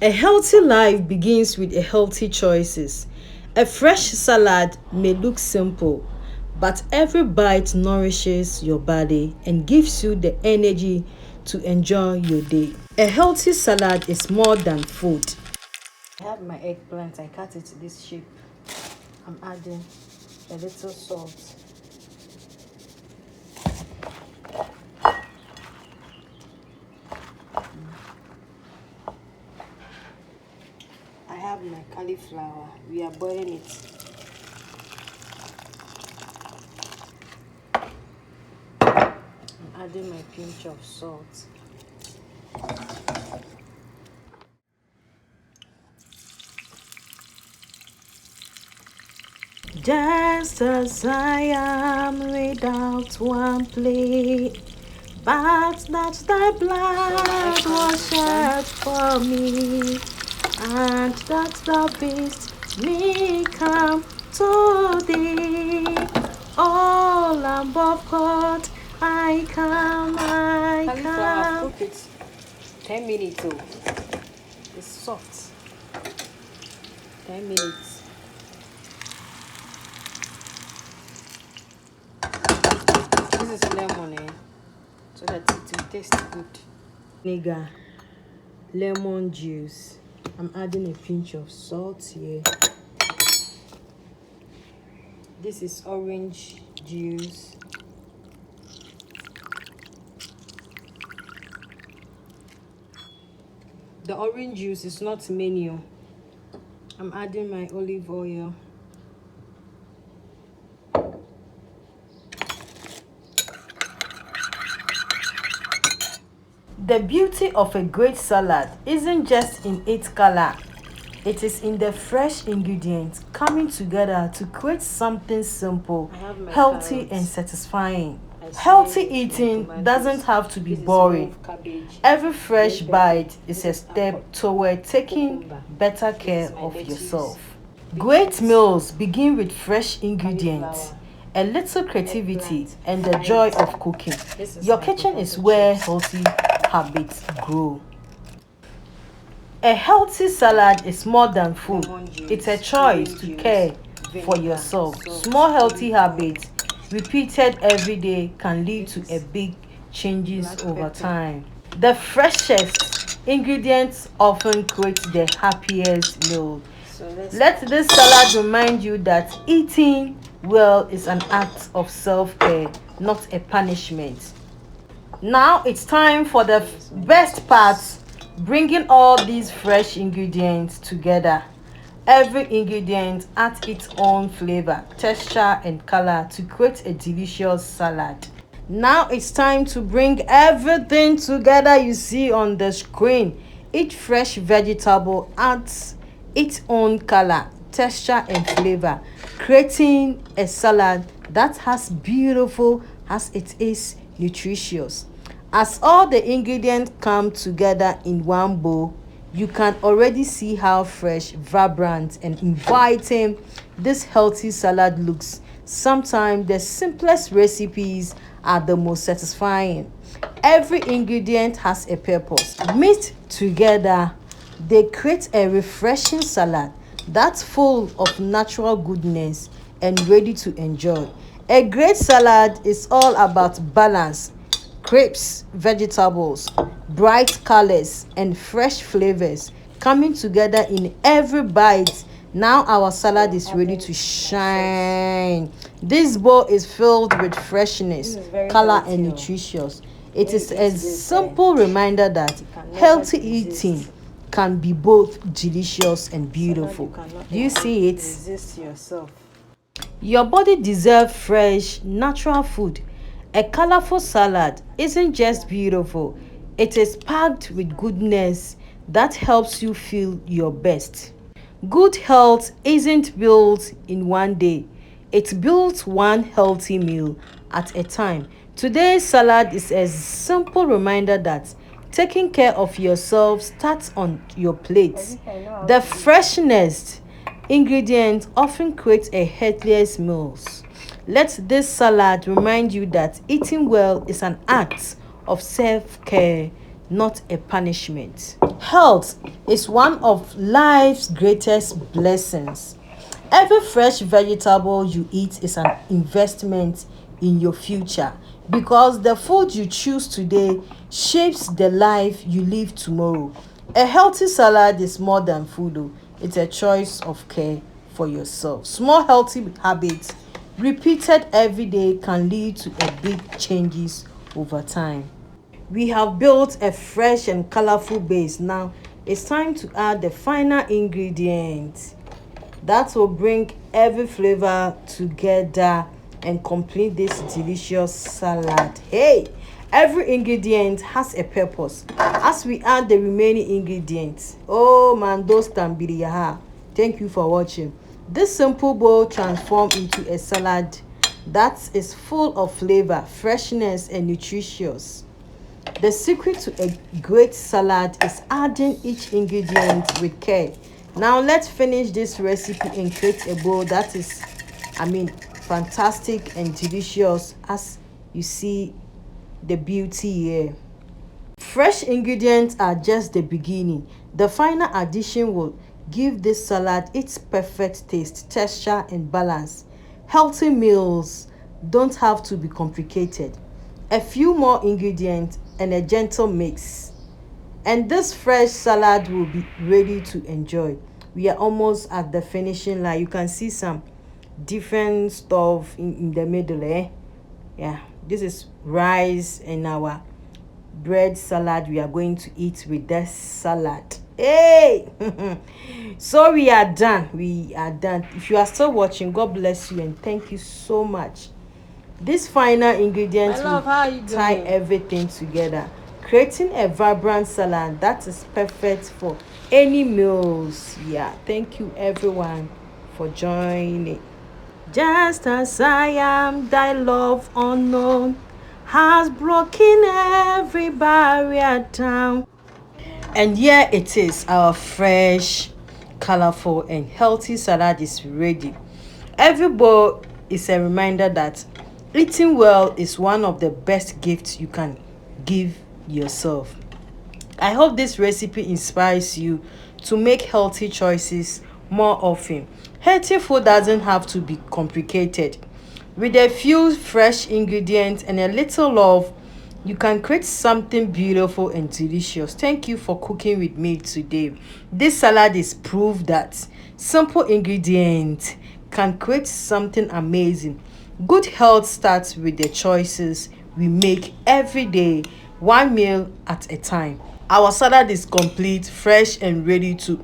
A healthy life begins with a healthy choices. A fresh salad may look simple, but every bite nourishes your body and gives you the energy to enjoy your day. A healthy salad is more than food. I have my eggplant. I cut it this shape. I'm adding a little salt. I have my cauliflower. We are boiling it. I'm adding my pinch of salt. Just as I am without one plea, but that thy blood was shed for me, and that thou bidst me come to thee. Oh, Lamb of God, I come, I come. Cook it 10 minutes. Oh, it's soft. 10 minutes. This is lemon, so that it will taste good. Vinegar, lemon juice. I'm adding a pinch of salt here. This is orange juice. The orange juice is not menu. I'm adding my olive oil. The beauty of a great salad isn't just in its color. It is in the fresh ingredients coming together to create something simple, healthy and satisfying. Healthy eating doesn't have to be boring. Every fresh bite is a step toward taking better care of yourself. Great meals begin with fresh ingredients, a little creativity, and the joy of cooking. Your kitchen is where healthy habits grow. A healthy salad is more than food. It's a choice to care for yourself. Small healthy habits repeated every day can lead to a big changes over time. The freshest ingredients often create the happiest meal. Let this salad remind you that eating well is an act of self-care, not a punishment. Now it's time for the best part, bringing all these fresh ingredients together. Every ingredient adds its own flavor, texture and color to create a delicious salad. Now it's time to bring everything together you see on the screen. Each fresh vegetable adds its own color, texture and flavor, creating a salad that has beautiful as it is nutritious. As all the ingredients come together in one bowl, you can already see how fresh, vibrant, and inviting this healthy salad looks. Sometimes the simplest recipes are the most satisfying. Every ingredient has a purpose. Mixed together, they create a refreshing salad that's full of natural goodness and ready to enjoy. A great salad is all about balance. Crisp vegetables, bright colors, and fresh flavors coming together in every bite. Now our salad is ready to shine. This bowl is filled with freshness, color, and nutritious. It is a simple reminder that healthy eating can be both delicious and beautiful. Do you see it? Resist yourself. Your body deserves fresh, natural food. A colorful salad isn't just beautiful, it is packed with goodness that helps you feel your best. Good health isn't built in one day, it's built one healthy meal at a time. Today's salad is a simple reminder that taking care of yourself starts on your plate. The freshness ingredients often create a healthiest meals. Let this salad remind you that eating well is an act of self-care, not a punishment. Health is one of life's greatest blessings. Every fresh vegetable you eat is an investment in your future because the food you choose today shapes the life you live tomorrow. A healthy salad is more than food, oh. It's a choice of care for yourself. Small healthy habits repeated every day can lead to a big changes over time. We have built a fresh and colorful base. Now it's time to add the final ingredient that will bring every flavor together and complete this delicious salad. Hey, every ingredient has a purpose. As we add the remaining ingredients, oh man, those can be the. Thank you for watching. This simple bowl transforms into a salad that is full of flavor, freshness, and nutritious. The secret to a great salad is adding each ingredient with care. Now let's finish this recipe and create a bowl that is, fantastic and delicious. As you see the beauty here. Fresh ingredients are just the beginning. The final addition will give this salad its perfect taste, texture, and balance. Healthy meals don't have to be complicated. A few more ingredients and a gentle mix, and this fresh salad will be ready to enjoy. We are almost at the finishing line. You can see some different stuff in the middle, yeah, this is rice and our bread salad we are going to eat with this salad. Hey, so we are done. If you are still watching, God bless you and thank you so much. This final ingredient will tie everything together, creating a vibrant salad that is perfect for any meals. Yeah, thank you everyone for joining. Just as I am, thy love unknown has broken every barrier down. And here it is, our fresh, colorful, and healthy salad is ready. Every bowl is a reminder that eating well is one of the best gifts you can give yourself. I hope this recipe inspires you to make healthy choices more often. Healthy food doesn't have to be complicated. With a few fresh ingredients and a little love, you can create something beautiful and delicious. Thank you for cooking with me today. This salad is proof that simple ingredients can create something amazing. Good health starts with the choices we make every day, one meal at a time. Our salad is complete, fresh, and ready to